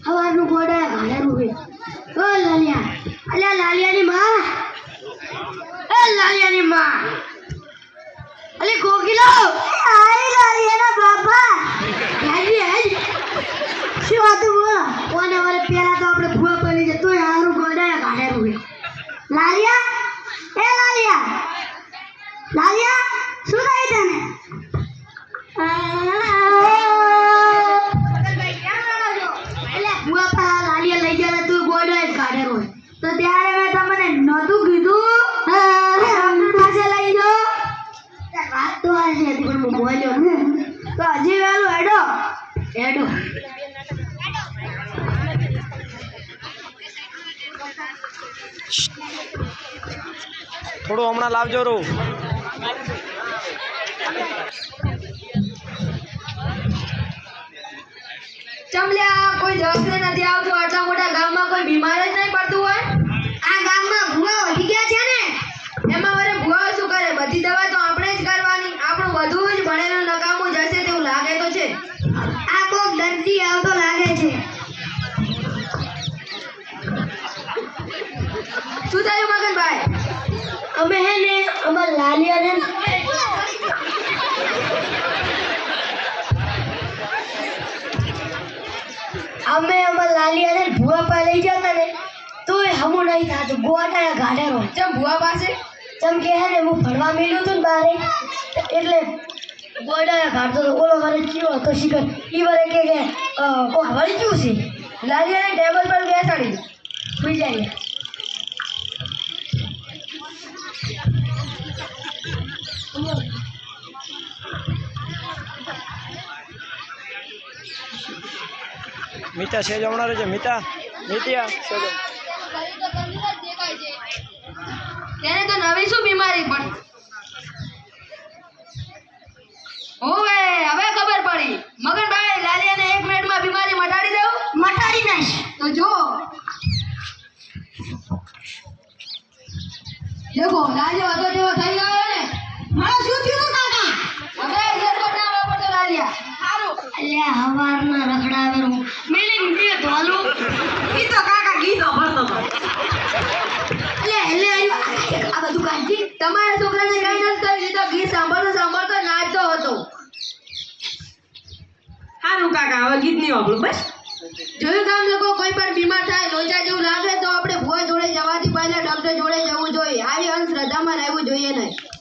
હવાનું ગોડા ઘાડેલું છે ઓ લાલિયા અલ્યા લાલિયાની માં એ લાલિયાની માં અલે કોકિલો આઈ લાલિયાના બાપા યાજી આઈ શું વાત બોલો કોને વરે પેલા તો આપણે ભૂવા પડી છે તોય હારું ગોડા ઘાડેલું છે લાલિયા એ લાલિયા લાલિયા શું થાય તને તો ત્યારે મેં તમને નતું કીધું પાસે લઈ જાઓ વાત તો આ છે પણ હું બોલ્યો ને તો હજી વેલું હેડો હેડો થોડું હમણાં લાવજો રો ચમલ્યા કોઈ દવાખાને નથી આવતું આટલા મોટા ગામમાં કોઈ બીમાર જ નહીં પડતું હોય આ ગામમાં ભૂવા વધી ગયા છે ને એમાં વરે ભૂવા શું કરે બધી દવા તો આપણે જ કરવાની આપણું બધું જ ભણેલું નકામું જશે તેવું લાગે તો છે આ કોક દર્દી આવતો લાગે છે શું થયું મગનભાઈ અમે હે ને અમાર લાલિયાને અમે અમાર લાલિયાને ભૂવા પા લઈ જતા ને તોય હમું નહીં થાતું ગોટાયા ગાઢેરો ચમ ભૂવા પાસે ચમ કે હે ને હું ભણવા મેલ્યું હતું ને બારે એટલે ગોટાયા ગાઢતો તો ઓલો મારે કેવો હતો શિખર ઈ વારે કે ઓ વળી ક્યું છે લાલિયાને ટેબલ પર બેસાડી સુઈ જાય મીતા છે જમણા રહેજો મીતા નીતિયા તેને તો નવી શું બીમારી પડી ઓવે હવે ખબર પડી મગનભાઈ લાલિયાને 1 મિનિટમાં બીમારી મટાડી દઉં મટાડી નાખ તો જો દેખો લાલિયો હતો તેવો થઈ ગયો ને મારા શું થયું કાકા હવે એરપોર્ટ ના આવવા પડતો લાલિયા સારું અલ્યા હવારના રખડાવેલું મેલિંગ દે ધોલું ઈ તો કાકા ગીતો ભરતો હતો એટલે આ બધું કાઢી તમારા છોકરાને કઈ નથી કરી તો ગીત સાંભળતો નાચતો હતો સારું કાકા હવે ગીત નહીં વાપરું બસ જોયું ગામ લોકો કોઈ પણ બીમાર થાય લોચા જેવું લાગે તો આપણે ભૂવા જોડે જવાથી પહેલા ડોક્ટર જોડે જવું જોઈએ આવી અંધશ્રદ્ધામાં રહેવું જોઈએ નહીં